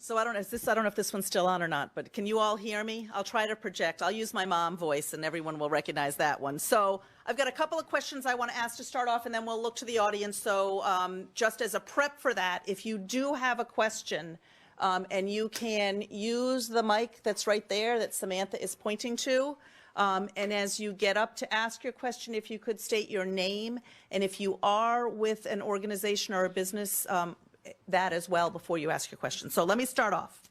So I don't know if this one's still on or not, but can you all hear me? I'll try to project. I'll use my mom voice and everyone will recognize that one. So I've got a couple of questions I want to ask to start off and then we'll look to the audience. So just as a prep for that, if you do have a question and you can use the mic that's right there that Samantha is pointing to. And as you get up to ask your question, if you could state your name and if you are with an organization or a business, that as well before you ask your question. So let me start off.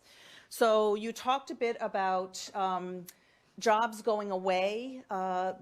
So you talked a bit about jobs going away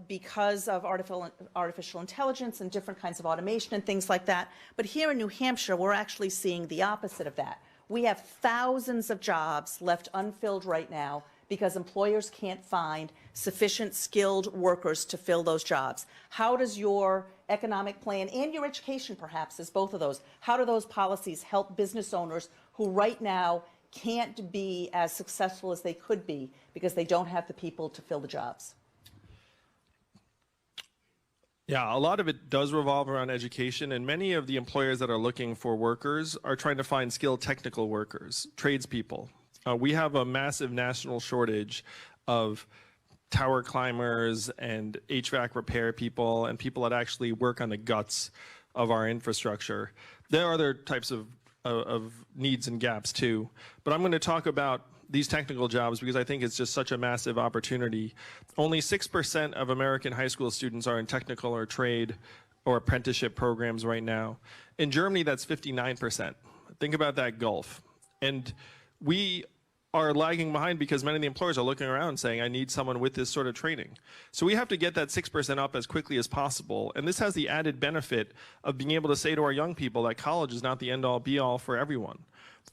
because of artificial intelligence and different kinds of automation and things like that. But here in New Hampshire, we're actually seeing the opposite of that. We have thousands of jobs left unfilled right now because employers can't find sufficient skilled workers to fill those jobs. How does your economic plan and your education perhaps as both of those, how do those policies help business owners who right now can't be as successful as they could be because they don't have the people to fill the jobs? Yeah, a lot of it does revolve around education, and many of the employers that are looking for workers are trying to find skilled technical workers, tradespeople. We have a massive national shortage of tower climbers and HVAC repair people and people that actually work on the guts of our infrastructure. There are other types of needs and gaps too, but I'm going to talk about these technical jobs because I think it's just such a massive opportunity. Only 6% of American high school students are in technical or trade or apprenticeship programs right now. In Germany, that's 59%. Think about that gulf. And we are lagging behind because many of the employers are looking around saying, I need someone with this sort of training. So we have to get that 6% up as quickly as possible. And this has the added benefit of being able to say to our young people that college is not the end-all be-all for everyone.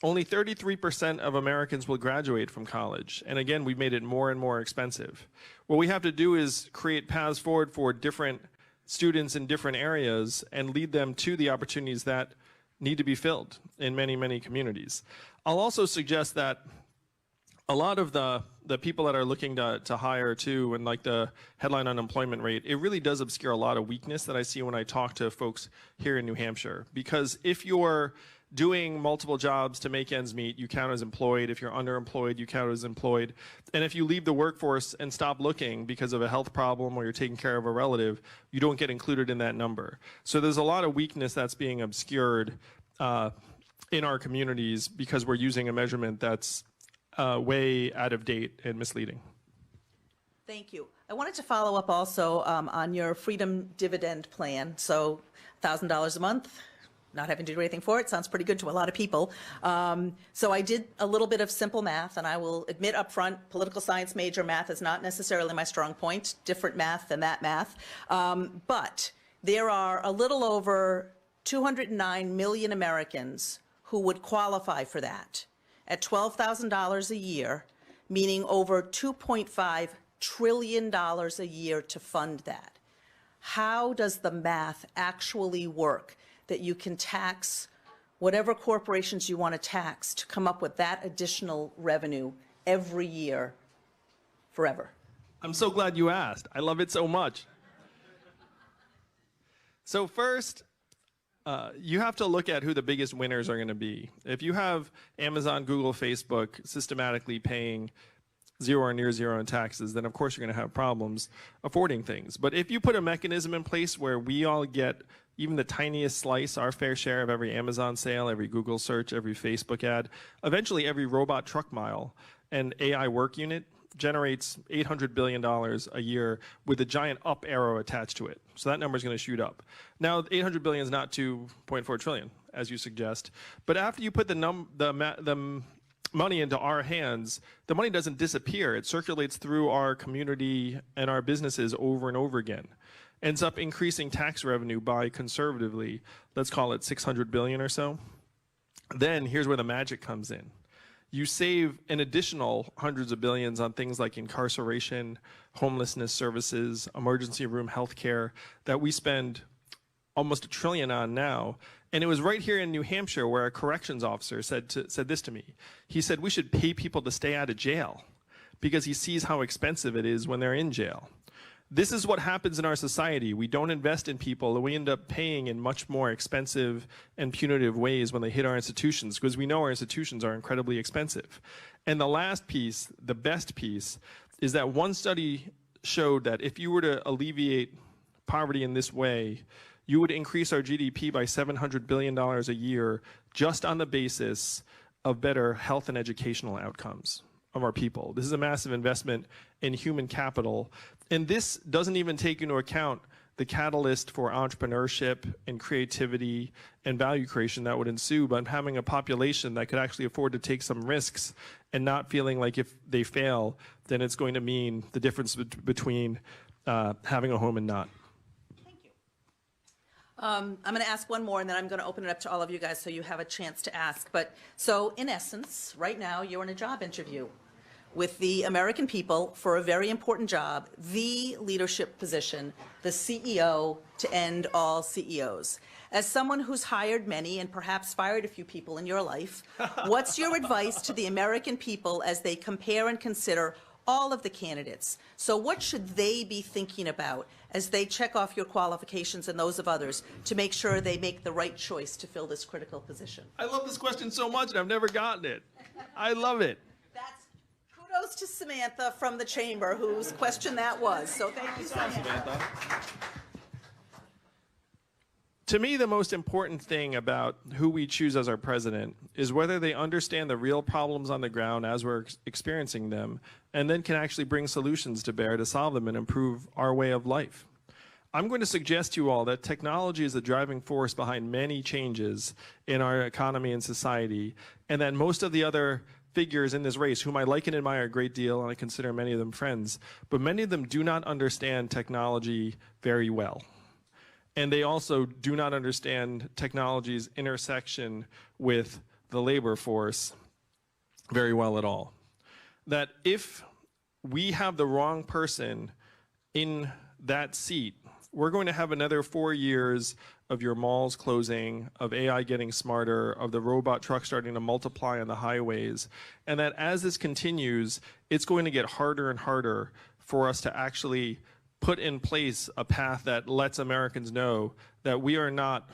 Only 33% of Americans will graduate from college. And again, we've made it more and more expensive. What we have to do is create paths forward for different students in different areas and lead them to the opportunities that need to be filled in many, many communities. I'll also suggest that a lot of the people that are looking to hire too, and like the headline unemployment rate, it really does obscure a lot of weakness that I see when I talk to folks here in New Hampshire. Because if you're doing multiple jobs to make ends meet, you count as employed. If you're underemployed, you count as employed. And if you leave the workforce and stop looking because of a health problem or you're taking care of a relative, you don't get included in that number. So there's a lot of weakness that's being obscured in our communities because we're using a measurement that's way out of date and misleading. Thank you. I wanted to follow up also on your freedom dividend plan. So $1,000 a month, not having to do anything for it, sounds pretty good to a lot of people. So I did a little bit of simple math, and I will admit up front, political science major math is not necessarily my strong point, different math than that math. But there are a little over 209 million Americans who would qualify for that at $12,000 a year, meaning over $2.5 trillion a year to fund that. How does the math actually work that you can tax whatever corporations you want to tax to come up with that additional revenue every year forever? I'm so glad you asked. I love it so much. So first, you have to look at who the biggest winners are going to be. If you have Amazon, Google, Facebook systematically paying zero or near zero in taxes, then of course you're going to have problems affording things. But if you put a mechanism in place where we all get even the tiniest slice, our fair share of every Amazon sale, every Google search, every Facebook ad, eventually every robot truck mile and AI work unit generates $800 billion a year with a giant up arrow attached to it. So that number is going to shoot up. Now, 800 billion is not 2.4 trillion, as you suggest. But after you put the money into our hands, the money doesn't disappear. It circulates through our community and our businesses over and over again. Ends up increasing tax revenue by conservatively, let's call it 600 billion or so. Then here's where the magic comes in. You save an additional hundreds of billions on things like incarceration, homelessness services, emergency room healthcare that we spend almost $1 trillion on now. And it was right here in New Hampshire where a corrections officer said this to me. He said, we should pay people to stay out of jail because he sees how expensive it is when they're in jail. This is what happens in our society. We don't invest in people, and we end up paying in much more expensive and punitive ways when they hit our institutions, because we know our institutions are incredibly expensive. And the last piece, the best piece, is that one study showed that if you were to alleviate poverty in this way, you would increase our GDP by $700 billion a year just on the basis of better health and educational outcomes of our people. This is a massive investment in human capital. And this doesn't even take into account the catalyst for entrepreneurship and creativity and value creation that would ensue by having a population that could actually afford to take some risks and not feeling like if they fail, then it's going to mean the difference between having a home and not. Thank you. I'm going to ask one more, and then I'm going to open it up to all of you guys so you have a chance to ask. But so in essence, right now, you're in a job interview with the American people for a very important job, the leadership position, the CEO to end all CEOs. As someone who's hired many and perhaps fired a few people in your life, what's your advice to the American people as they compare and consider all of the candidates? So what should they be thinking about as they check off your qualifications and those of others to make sure they make the right choice to fill this critical position? I love this question so much, and I've never gotten it. I love it. That's kudos to Samantha from the chamber, whose question that was. So thank you, Samantha. To me, the most important thing about who we choose as our president is whether they understand the real problems on the ground as we're experiencing them, and then can actually bring solutions to bear to solve them and improve our way of life. I'm going to suggest to you all that technology is the driving force behind many changes in our economy and society, and that most of the other figures in this race, whom I like and admire a great deal, and I consider many of them friends, but many of them do not understand technology very well. And they also do not understand technology's intersection with the labor force very well at all. That if we have the wrong person in that seat, we're going to have another 4 years of your malls closing, of AI getting smarter, of the robot trucks starting to multiply on the highways. And that as this continues, it's going to get harder and harder for us to actually put in place a path that lets Americans know that we are not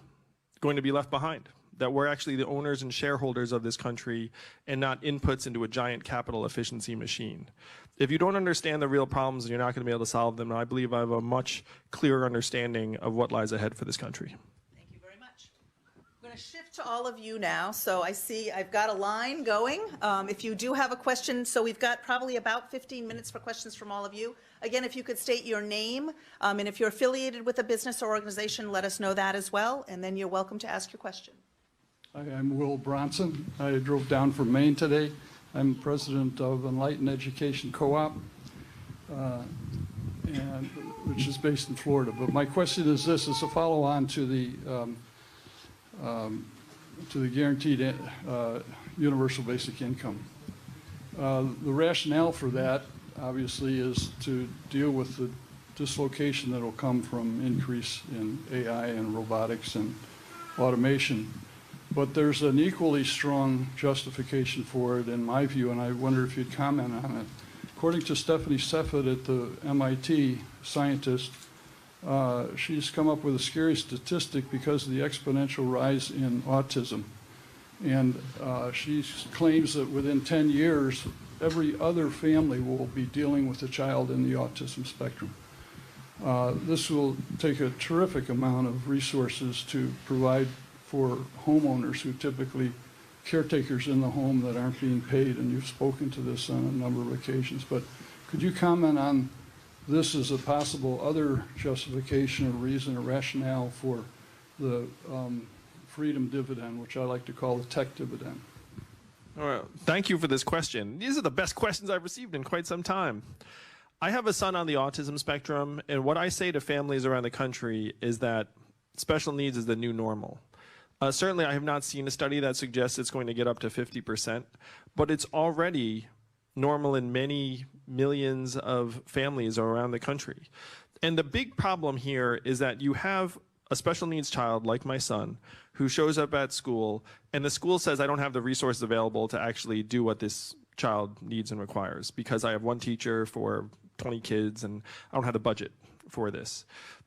going to be left behind, that we're actually the owners and shareholders of this country and not inputs into a giant capital efficiency machine. If you don't understand the real problems, you're not going to be able to solve them. And I believe I have a much clearer understanding of what lies ahead for this country. Thank you very much. I'm going to shift to all of you now. So I see I've got a line going. If you do have a question, so we've got probably about 15 minutes for questions from all of you. Again, if you could state your name, and if you're affiliated with a business or organization, let us know that as well, and then you're welcome to ask your question. Hi, I'm Will Bronson. I drove down from Maine today. I'm president of Enlightened Education Co-op, which is based in Florida. But my question is this: is a follow-on to the guaranteed universal basic income. The rationale for that, obviously, is to deal with the dislocation that will come from increase in AI and robotics and automation. But there's an equally strong justification for it, in my view, and I wonder if you'd comment on it. According to Stephanie Seffett at the MIT scientist, she's come up with a scary statistic because of the exponential rise in autism. And she claims that within 10 years, every other family will be dealing with a child in the autism spectrum. This will take a terrific amount of resources to provide for homeowners who typically caretakers in the home that aren't being paid, and you've spoken to this on a number of occasions. But could you comment on this as a possible other justification or reason or rationale for the freedom dividend, which I like to call the tech dividend? All right. Thank you for this question. These are the best questions I've received in quite some time. I have a son on the autism spectrum, and what I say to families around the country is that special needs is the new normal. Certainly, I have not seen a study that suggests it's going to get up to 50%, but it's already normal in many millions of families around the country. And the big problem here is that you have a special needs child like my son who shows up at school, and the school says, I don't have the resources available to actually do what this child needs and requires because I have one teacher for 20 kids and I don't have the budget. for this.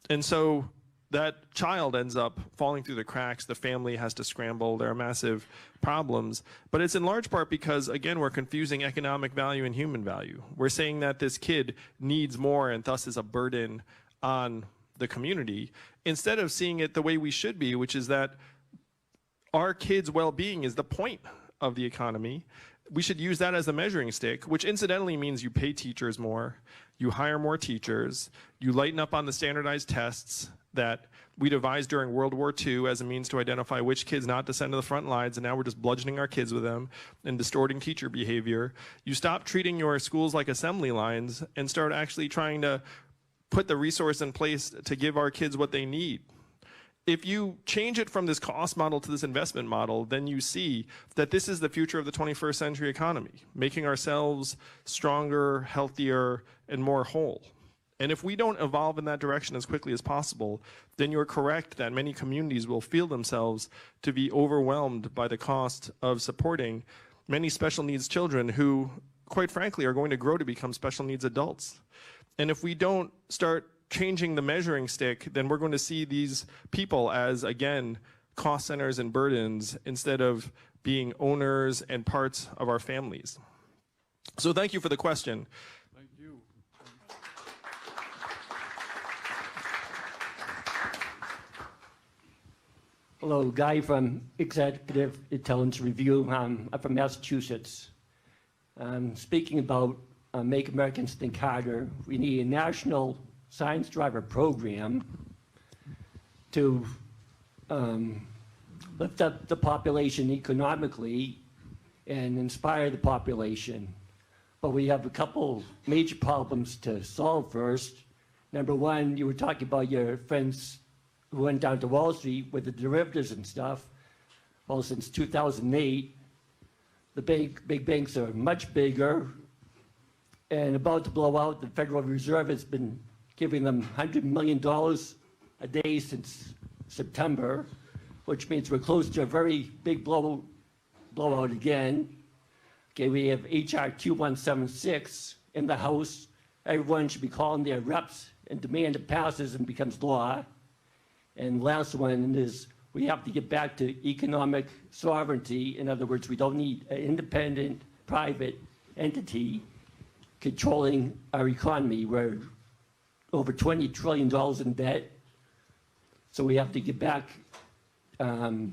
And so that child ends up falling through the cracks. The family has to scramble. There are massive problems. But it's in large part because, again, we're confusing economic value and human value. We're saying that this kid needs more and thus is a burden on the community, instead of seeing it the way we should be, which is that our kids' well-being is the point of the economy. We should use that as a measuring stick, which incidentally means you pay teachers more, you hire more teachers, you lighten up on the standardized tests that we devised during World War II as a means to identify which kids not to send to the front lines, and now we're just bludgeoning our kids with them and distorting teacher behavior. You stop treating your schools like assembly lines and start actually trying to put the resource in place to give our kids what they need. If you change it from this cost model to this investment model, then you see that this is the future of the 21st century economy, making ourselves stronger, healthier, and more whole. And if we don't evolve in that direction as quickly as possible, then you're correct that many communities will feel themselves to be overwhelmed by the cost of supporting many special needs children who, quite frankly, are going to grow to become special needs adults. And if we don't start changing the measuring stick, then we're going to see these people as, again, cost centers and burdens instead of being owners and parts of our families. So thank you for the question. Thank you. Hello, Guy from Executive Intelligence Review. I'm from Massachusetts. Speaking about Make Americans Think Harder, we need a national science driver program to lift up the population economically and inspire the population. But we have a couple major problems to solve first. Number one, you were talking about your friends who went down to Wall Street with the derivatives and stuff. Well, since 2008, the big banks are much bigger and about to blow out. The Federal Reserve has been giving them $100 million a day since September, which means we're close to a very big blowout again. Okay, we have HR 2176 in the House. Everyone should be calling their reps and demand it passes and becomes law. And last one is we have to get back to economic sovereignty. In other words, we don't need an independent private entity controlling our economy. We're over $20 trillion in debt. So we have to get back, do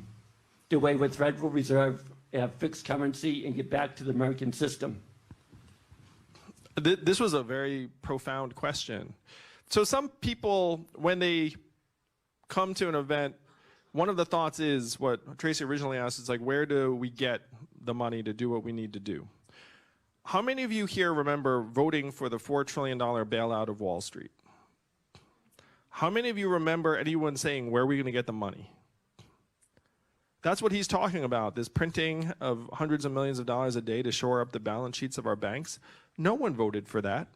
away with Federal Reserve, have fixed currency, and get back to the American system. This was a very profound question. So some people, when they come to an event, one of the thoughts is what Tracy originally asked, is like, where do we get the money to do what we need to do? How many of you here remember voting for the $4 trillion bailout of Wall Street? How many of you remember anyone saying, where are we going to get the money? That's what he's talking about, this printing of hundreds of millions of dollars a day to shore up the balance sheets of our banks. No one voted for that.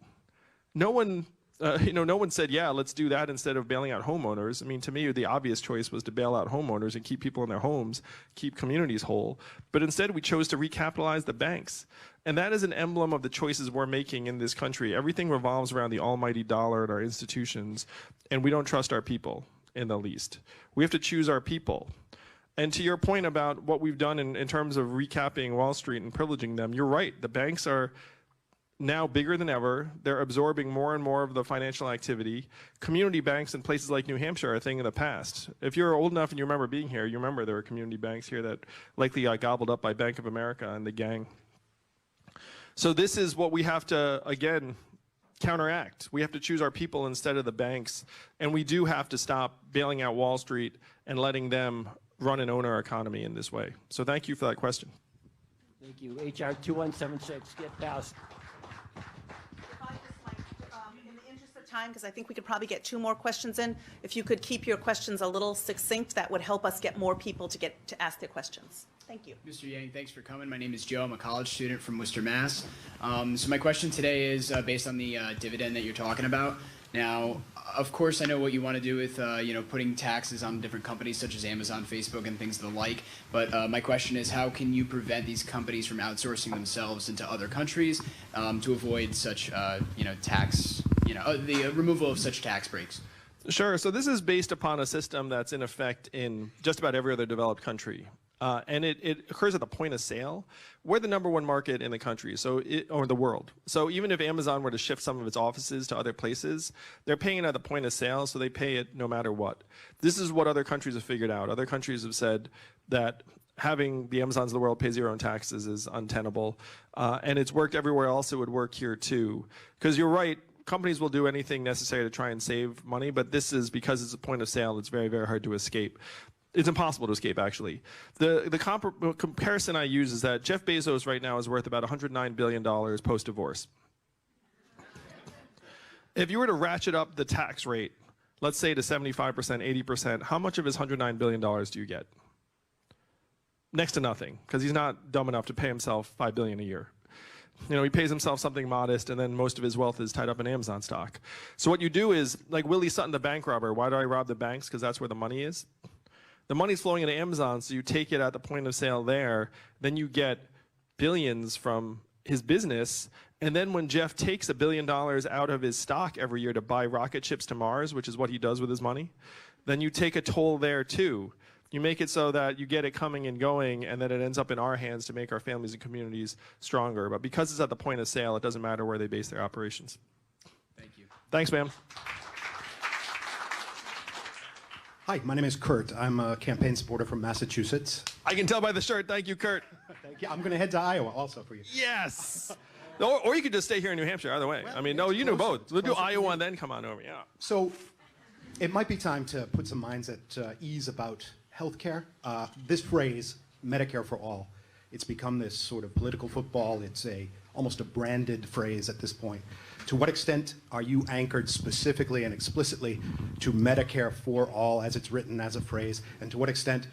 No one no one said, yeah, let's do that instead of bailing out homeowners. I mean, to me, the obvious choice was to bail out homeowners and keep people in their homes, keep communities whole. But instead, we chose to recapitalize the banks. And that is an emblem of the choices we're making in this country. Everything revolves around the almighty dollar and our institutions, and we don't trust our people in the least. We have to choose our people. And to your point about what we've done in terms of recapping Wall Street and privileging them, you're right. The banks are now bigger than ever. They're absorbing more and more of the financial activity. Community banks in places like New Hampshire are a thing of the past. If you're old enough and you remember being here, you remember there were community banks here that likely got gobbled up by Bank of America and the gang. So this is what we have to, again, counteract. We have to choose our people instead of the banks. And we do have to stop bailing out Wall Street and letting them run and own our economy in this way. So thank you for that question. Thank you. HR 2176, get passed. In the interest of time, because I think we could probably get 2 more questions in, if you could keep your questions a little succinct, that would help us get more people to ask their questions. Thank you. Mr. Yang, thanks for coming. My name is Joe. I'm a college student from Worcester, Mass. So my question today is based on the dividend that you're talking about. Now, of course, I know what you want to do with putting taxes on different companies such as Amazon, Facebook, and things of the like. But my question is, how can you prevent these companies from outsourcing themselves into other countries to avoid such tax the removal of such tax breaks? Sure. So this is based upon a system that's in effect in just about every other developed country. And it occurs at the point of sale. We're the #1 market in the country, or the world. So even if Amazon were to shift some of its offices to other places, they're paying it at the point of sale, so they pay it no matter what. This is what other countries have figured out. Other countries have said that having the Amazons of the world pay zero in taxes is untenable. And it's worked everywhere else. It would work here too. Because you're right, companies will do anything necessary to try and save money, but this is, because it's a point of sale, it's very, very hard to escape. It's impossible to escape, actually. The comparison I use is that Jeff Bezos right now is worth about $109 billion post-divorce. If you were to ratchet up the tax rate, let's say to 75%, 80%, how much of his $109 billion do you get? Next to nothing, because he's not dumb enough to pay himself $5 billion a year. He pays himself something modest, and then most of his wealth is tied up in Amazon stock. So what you do is, like Willie Sutton, the bank robber, why do I rob the banks? Because that's where the money is. The money's flowing into Amazon, so you take it at the point of sale there, then you get billions from his business, and then when Jeff takes $1 billion out of his stock every year to buy rocket ships to Mars, which is what he does with his money, then you take a toll there too. You make it so that you get it coming and going, and then it ends up in our hands to make our families and communities stronger. But because it's at the point of sale, it doesn't matter where they base their operations. Thank you. Thanks, ma'am. Hi, my name is Kurt. I'm a campaign supporter from Massachusetts. I can tell by the shirt. Thank you, Kurt. Thank you. I'm going to head to Iowa also for you. Yes. Or you could just stay here in New Hampshire, either way. Well, I mean, no, you do closer. both. We'll do Closer. Iowa and then come on over, yeah. So it might be time to put some minds at ease about healthcare. This phrase, Medicare for all, it's become this sort of political football. It's almost a branded phrase at this point. To what extent are you anchored specifically and explicitly to Medicare for all as it's written as a phrase? And to what extent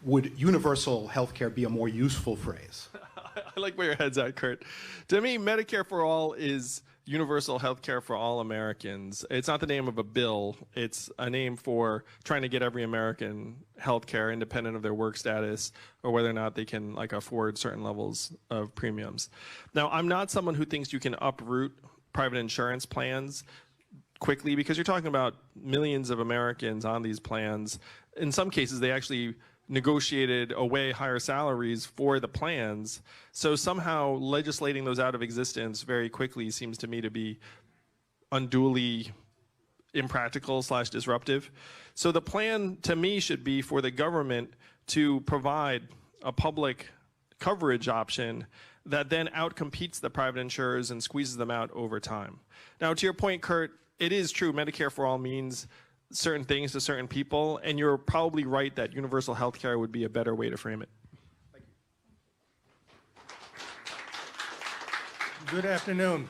would universal healthcare be a more useful phrase? I like where your head's at, Kurt. To me, Medicare for all is universal health care for all Americans. It's not the name of a bill. It's a name for trying to get every American health care independent of their work status or whether or not they can afford certain levels of premiums. Now, I'm not someone who thinks you can uproot private insurance plans quickly because you're talking about millions of Americans on these plans. In some cases, they actually negotiated away higher salaries for the plans. So somehow legislating those out of existence very quickly seems to me to be unduly impractical / disruptive. So the plan to me should be for the government to provide a public coverage option that then outcompetes the private insurers and squeezes them out over time. Now, to your point, Kurt, it is true Medicare for all means certain things to certain people, and you're probably right that universal health care would be a better way to frame it. Good afternoon.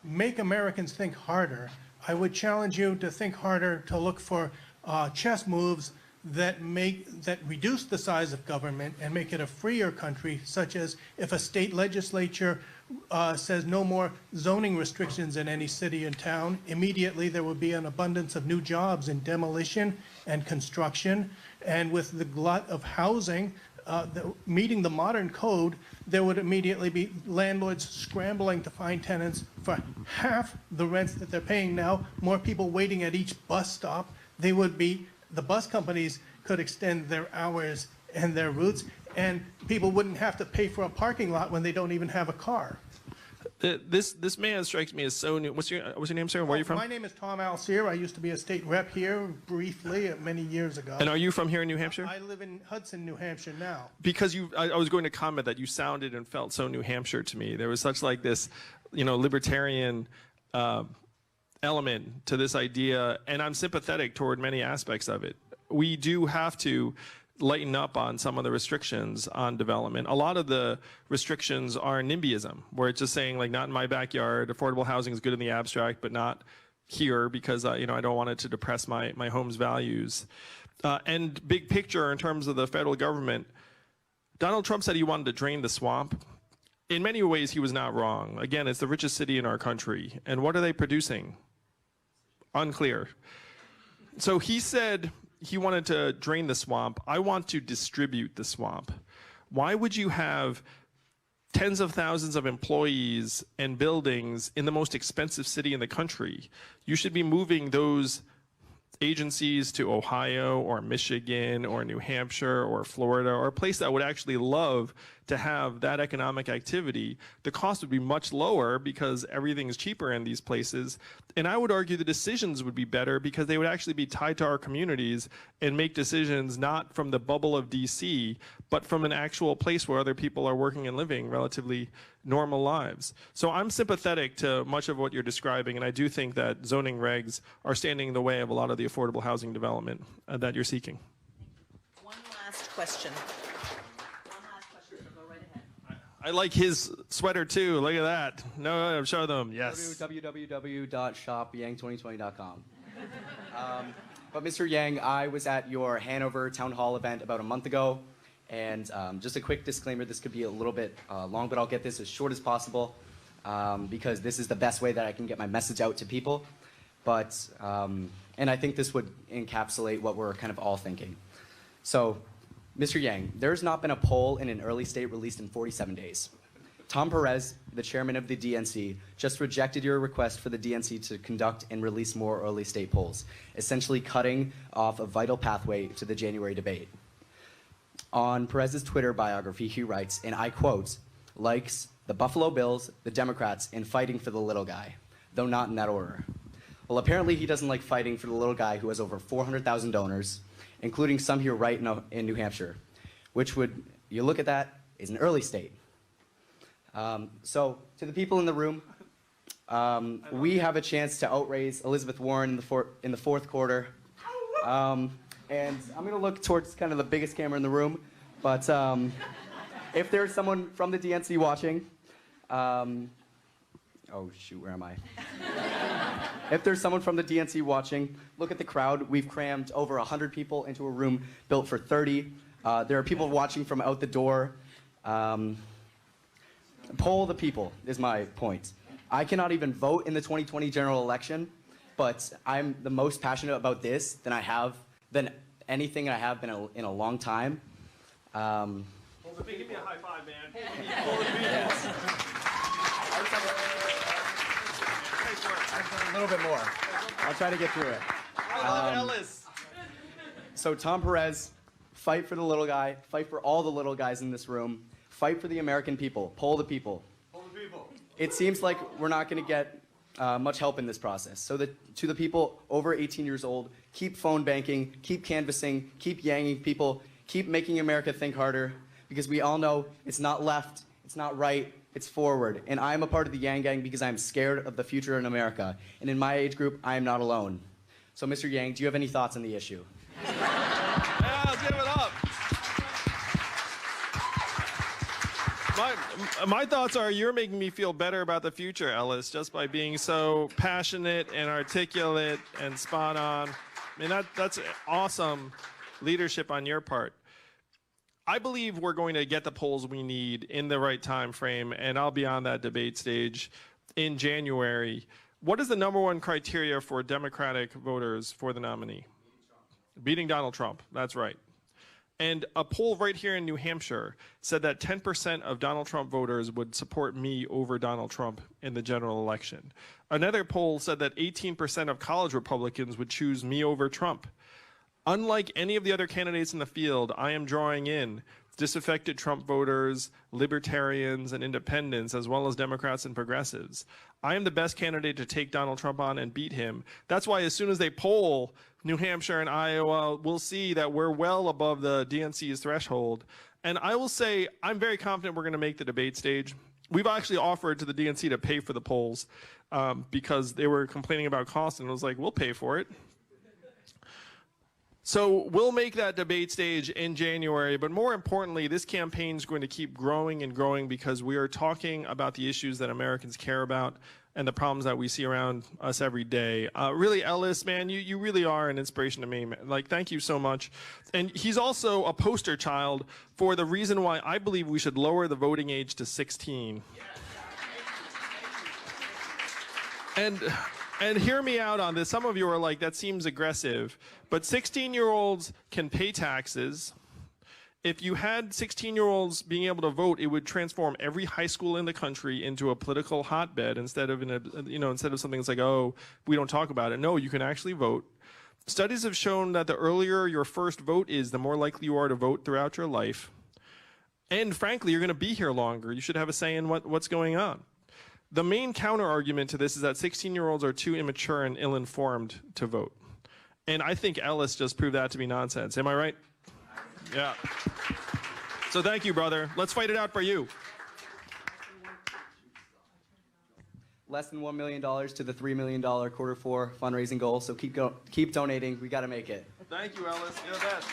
Make Americans think harder. I would challenge you to think harder, to look for chess moves that reduce the size of government and make it a freer country, such as if a state legislature says no more zoning restrictions in any city and town, immediately there would be an abundance of new jobs in demolition and construction. And with the glut of housing, meeting the modern code, there would immediately be landlords scrambling to find tenants for half the rents that they're paying now, more people waiting at each bus stop. The bus companies could extend their hours and their routes, and people wouldn't have to pay for a parking lot when they don't even have a car. This man strikes me as so new. What's your name, sir? Where are you from? My name is Tom Alseer. I used to be a state rep here briefly many years ago. And are you from here in New Hampshire? I live in Hudson, New Hampshire now. Because I was going to comment that you sounded and felt so New Hampshire to me. There was such this, libertarian element to this idea, and I'm sympathetic toward many aspects of it. We do have to lighten up on some of the restrictions on development. A lot of the restrictions are NIMBYism, where it's just saying not in my backyard, affordable housing is good in the abstract, but not here because I don't want it to depress my home's values. And big picture in terms of the federal government, Donald Trump said he wanted to drain the swamp. In many ways, he was not wrong. Again, it's the richest city in our country. And what are they producing? Unclear. So he said he wanted to drain the swamp. I want to distribute the swamp. Why would you have tens of thousands of employees and buildings in the most expensive city in the country. You should be moving those agencies to Ohio or Michigan or New Hampshire or Florida or a place that would actually love to have that economic activity. The cost would be much lower because everything is cheaper in these places. And I would argue the decisions would be better because they would actually be tied to our communities and make decisions not from the bubble of DC, but from an actual place where other people are working and living relatively normal lives. So I'm sympathetic to much of what you're describing, and I do think that zoning regs are standing in the way of a lot of the affordable housing development that you're seeking. One last question. One last question, so go right ahead. I like his sweater too. Look at that. No, show them. Yes. www.shopyang2020.com. But Mr. Yang, I was at your Hanover Town Hall event about a month ago, and just a quick disclaimer, this could be a little bit long, but I'll get this as short as possible because this is the best way that I can get my message out to people. But, and I think this would encapsulate what we're kind of all thinking. So, Mr. Yang, there's not been a poll in an early state released in 47 days. Tom Perez, the chairman of the DNC, just rejected your request for the DNC to conduct and release more early state polls, essentially cutting off a vital pathway to the January debate. On Perez's Twitter biography, he writes, and I quote, likes the Buffalo Bills, the Democrats, and fighting for the little guy, though not in that order. Well, apparently he doesn't like fighting for the little guy who has over 400,000 donors, including some here right in New Hampshire, which would, you look at that, is an early state. So, to the people in the room, we have a chance to outraise Elizabeth Warren in the fourth quarter. And I'm going to look towards kind of the biggest camera in the room, but if there's someone from the DNC watching, oh shoot, where am I? If there's someone from the DNC watching, look at the crowd. We've crammed over 100 people into a room built for 30. There are people watching from out the door. Poll the people is my point. I cannot even vote in the 2020 general election, but I'm the most passionate about this than anything I have been in a long time. Give me a high five, man. Yes. A little bit more. I'll try to get through it. I love Ellis. So Tom Perez, fight for the little guy, fight for all the little guys in this room, fight for the American people, poll the people. Poll the people. It seems like we're not going to get much help in this process. So to the people over 18 years old, keep phone banking, keep canvassing, keep yanging people, keep making America think harder, because we all know it's not left, it's not right, it's forward. And I'm a part of the Yang Gang because I'm scared of the future in America. And in my age group, I am not alone. So Mr. Yang, do you have any thoughts on the issue? Yeah, let's give it up. My thoughts are you're making me feel better about the future, Ellis, just by being so passionate and articulate and spot on. I mean, that's awesome leadership on your part. I believe we're going to get the polls we need in the right time frame, and I'll be on that debate stage in January. What is the #1 criteria for Democratic voters for the nominee? Beating Donald Trump. That's right. And a poll right here in New Hampshire said that 10% of Donald Trump voters would support me over Donald Trump in the general election. Another poll said that 18% of college Republicans would choose me over Trump. Unlike any of the other candidates in the field, I am drawing in disaffected Trump voters, libertarians, and independents, as well as Democrats and progressives. I am the best candidate to take Donald Trump on and beat him. That's why as soon as they poll New Hampshire and Iowa, we'll see that we're well above the DNC's threshold. And I will say, I'm very confident we're going to make the debate stage. We've actually offered to the DNC to pay for the polls because they were complaining about cost, and it was like, we'll pay for it. So we'll make that debate stage in January, but more importantly, this campaign is going to keep growing and growing because we are talking about the issues that Americans care about and the problems that we see around us every day. Really, Ellis, man, you really are an inspiration to me. Man. Like, thank you so much. And he's also a poster child for the reason why I believe we should lower the voting age to 16. And hear me out on this. Some of you are like, that seems aggressive. But 16-year-olds can pay taxes. if you had 16-year-olds being able to vote, it would transform every high school in the country into a political hotbed instead of instead of something that's like, oh, we don't talk about it. No, you can actually vote. Studies have shown that the earlier your first vote is, the more likely you are to vote throughout your life. And frankly, you're going to be here longer. You should have a say in what's going on. The main counter argument to this is that 16-year-olds are too immature and ill-informed to vote. And I think Ellis just proved that to be nonsense. Am I right? Yeah. So thank you, brother. Let's fight it out for you. Less than $1 million to the $3 million Q4 fundraising goal. So keep donating. We got to make it. Thank you, Ellis. You're the best.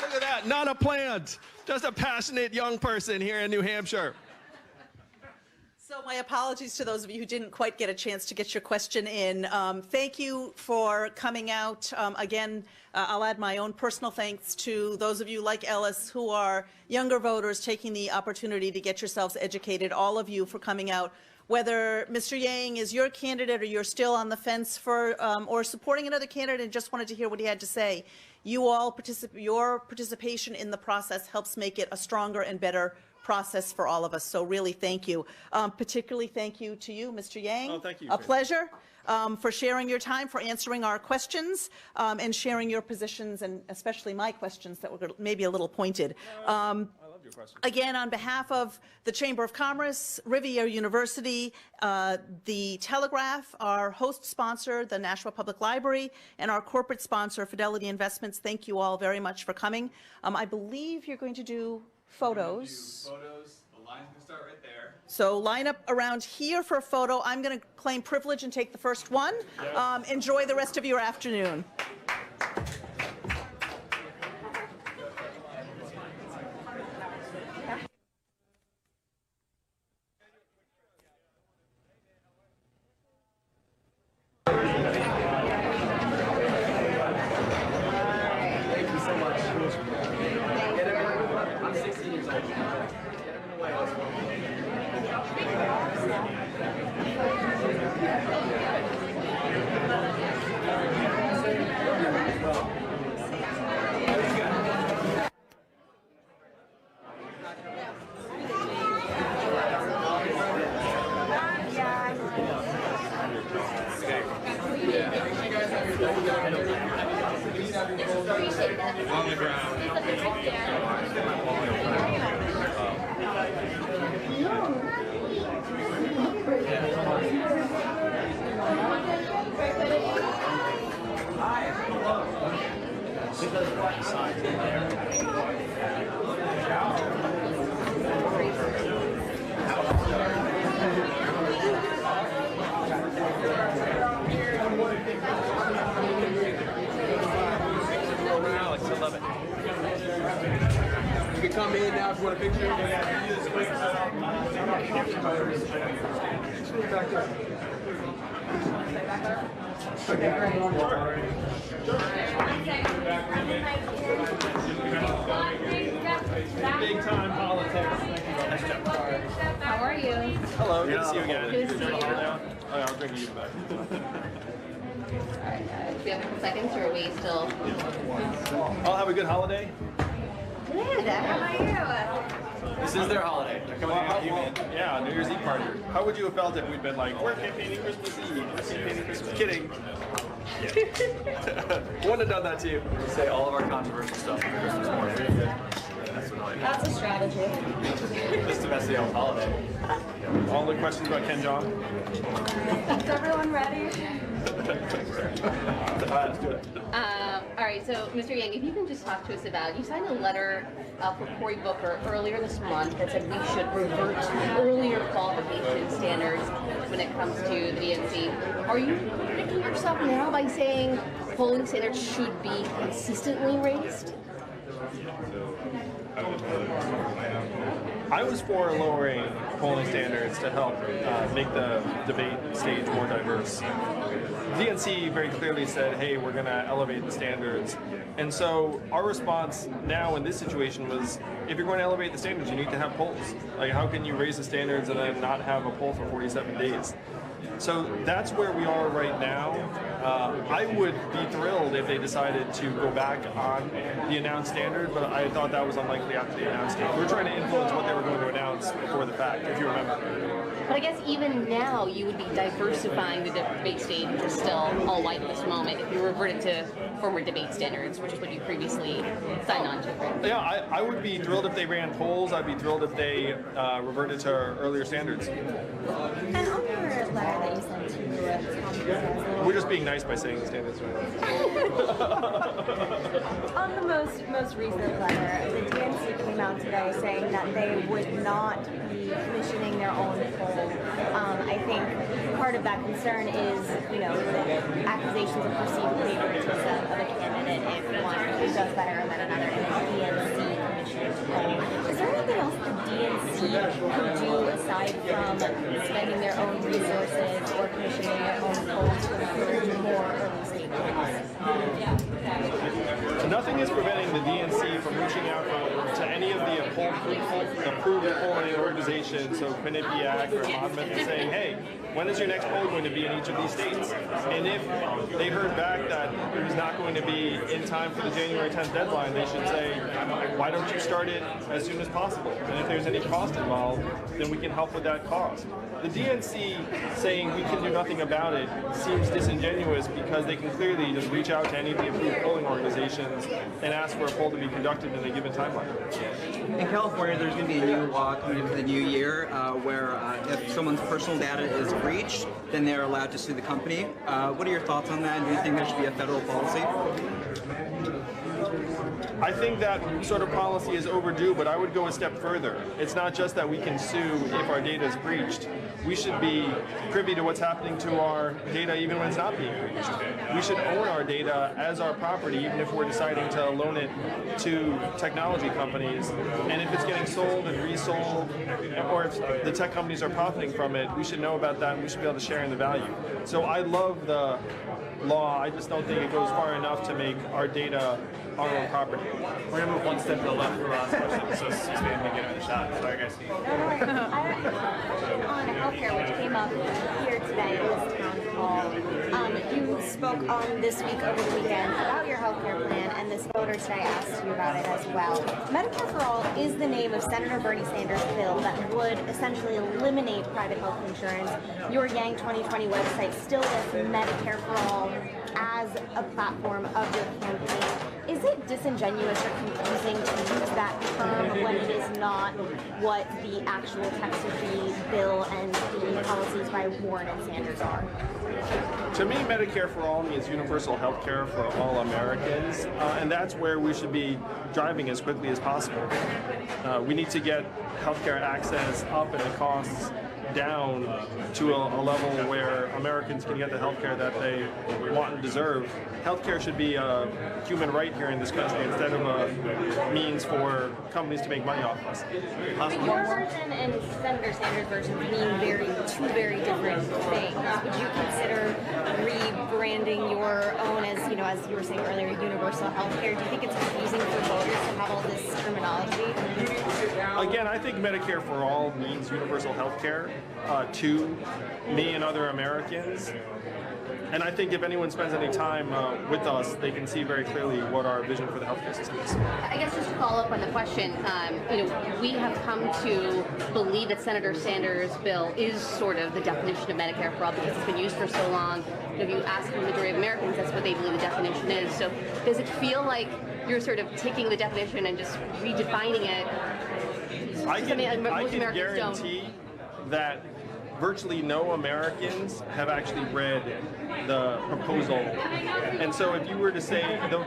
Look at that. Not a plant. Just a passionate young person here in New Hampshire. So my apologies to those of you who didn't quite get a chance to get your question in. Thank you for coming out. Again, I'll add my own personal thanks to those of you like Ellis who are younger voters taking the opportunity to get yourselves educated, all of you for coming out. Whether Mr. Yang is your candidate or you're still on the fence for or supporting another candidate and just wanted to hear what he had to say, your participation in the process helps make it a stronger and better process for all of us. So really, thank you. Particularly thank you to you, Mr. Yang. Oh, thank you. A pleasure for sharing your time, for answering our questions, and sharing your positions, and especially my questions that were maybe a little pointed. I love your question. Again, on behalf of the Chamber of Commerce, Rivier University, the Telegraph, our host sponsor, the Nashua Public Library, and our corporate sponsor, Fidelity Investments, thank you all very much for coming. I believe you're going to do photos. The line's gonna start right there. So line up around here for a photo. I'm going to claim privilege and take the first one. Enjoy the rest of your afternoon. Thank you so much. I'm 16 years old. Get him in the way. On the ground. Alex, I love it. You can come in now if you want a picture. Big time politics. How are you? Hello, good to see you again. Good to see you. Oh, yeah, I'll bring you back. Alright, do we have a couple seconds or are we still? I'll have a good holiday. Good, how about you? This is their holiday. They're coming out you, man. Yeah, New Year's Eve party. How would you have felt if we'd been like, we're campaigning Christmas Eve, we're campaigning Christmas? Kidding. Wouldn't have done that to you. We say all of our controversial stuff on Christmas morning. That's a strategy. Just to mess the old holiday. All the questions about Ken Jeong? Is everyone ready? All right, let's do it. All right, so Mr. Yang, if you can just talk to us about, you signed a letter for Cory Booker earlier this month that said we should revert to earlier qualification standards when it comes to the DNC. Are you contradicting yourself now by saying polling standards should be consistently raised? I was for lowering polling standards to help make the debate stage more diverse. DNC very clearly said, hey, we're going to elevate the standards. And so our response now in this situation was, if you're going to elevate the standards, you need to have polls. Like, how can you raise the standards and then not have a poll for 47 days? So that's where we are right now. I would be thrilled if they decided to go back on the announced standard, but I thought that was unlikely after the announced standard. We were trying to influence what they were going to announce before the fact, if you remember. But I guess even now you would be diversifying the debate stage, which is still all white at this moment, if you reverted to former debate standards, which is what you previously signed on to. Right? Yeah, I would be thrilled if they ran polls. I'd be thrilled if they reverted to earlier standards. And on your letter that you sent to We're just being nice by saying standards. on the most recent letter, the DNC came out today saying that they would not be commissioning their own poll. I think part of that concern is, the accusations of perceived favoritism of a candidate if one does better than another in a DNC commissioned poll. Is there anything else the DNC could do aside from spending their own resources or commissioning their own polls to encourage more early stage polls? Nothing is preventing the DNC from reaching out to any of the approved polling organizations, so Quinnipiac or Monmouth, and saying, hey, when is your next poll going to be in each of these states? And if they heard back that it was not going to be in time for the January 10th deadline, they should say, why don't you start it as soon as possible? And if there's any cost involved, then we can help with that cost. The DNC saying we can do nothing about it seems disingenuous because they can clearly just reach out to any of the approved polling organizations and ask for a poll to be conducted in a given timeline. In California, there's going to be a new law coming into the new year where if someone's personal data is breached, then they're allowed to sue the company. What are your thoughts on that? Do you think there should be a federal policy? I think that sort of policy is overdue, but I would go a step further. It's not just that we can sue if our data is breached. We should be privy to what's happening to our data even when it's not being breached. We should own our data as our property even if we're deciding to loan it to technology companies. And if it's getting sold and resold, or if the tech companies are profiting from it, we should know about that and we should be able to share in the value. So I love the law. I just don't think it goes far enough to make our data our own property. We're gonna move one step to the left for the last question, so excuse me, I'm gonna get in the shot. Sorry, guys. I have a question on healthcare, which came up here today in this town hall. You spoke on This Week over the weekend about your healthcare plan, and this voter today asked you about it as well. Medicare for All is the name of Senator Bernie Sanders' bill that would essentially eliminate private health insurance. Your Yang 2020 website still lists Medicare for All as a platform of your campaign. Is it disingenuous or confusing to use that term when it is not what the actual text of the bill and the policies by Warren and Sanders are? To me, Medicare for All means universal health care for all Americans, and that's where we should be driving as quickly as possible. We need to get healthcare access up and the costs down to a level where Americans can get the healthcare that they want and deserve. Healthcare should be a human right here in this country instead of a means for companies to make money off us. Your version and Senator Sanders' version mean two very different things. Would you consider rebranding your own as you were saying earlier, universal health care? Do you think it's confusing for voters to have all this terminology? Again, I think Medicare for All means universal health care to me and other Americans. And I think if anyone spends any time with us, they can see very clearly what our vision for the healthcare system is. I guess just to follow up on the question, we have come to believe that Senator Sanders' bill is sort of the definition of Medicare for All because it's been used for so long. If you ask the majority of Americans, that's what they believe the definition is. So does it feel like you're sort of taking the definition and just redefining it? I can guarantee that virtually no Americans have actually read the proposal. And so if you were to say the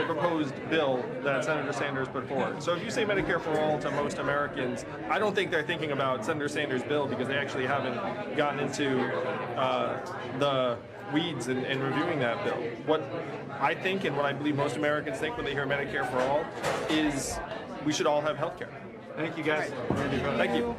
proposed bill that Senator Sanders put forward. So if you say Medicare for All to most Americans, I don't think they're thinking about Senator Sanders' bill because they actually haven't gotten into the weeds in reviewing that bill. What I think and what I believe most Americans think when they hear Medicare for All is we should all have health care. Thank you, guys. Thank you.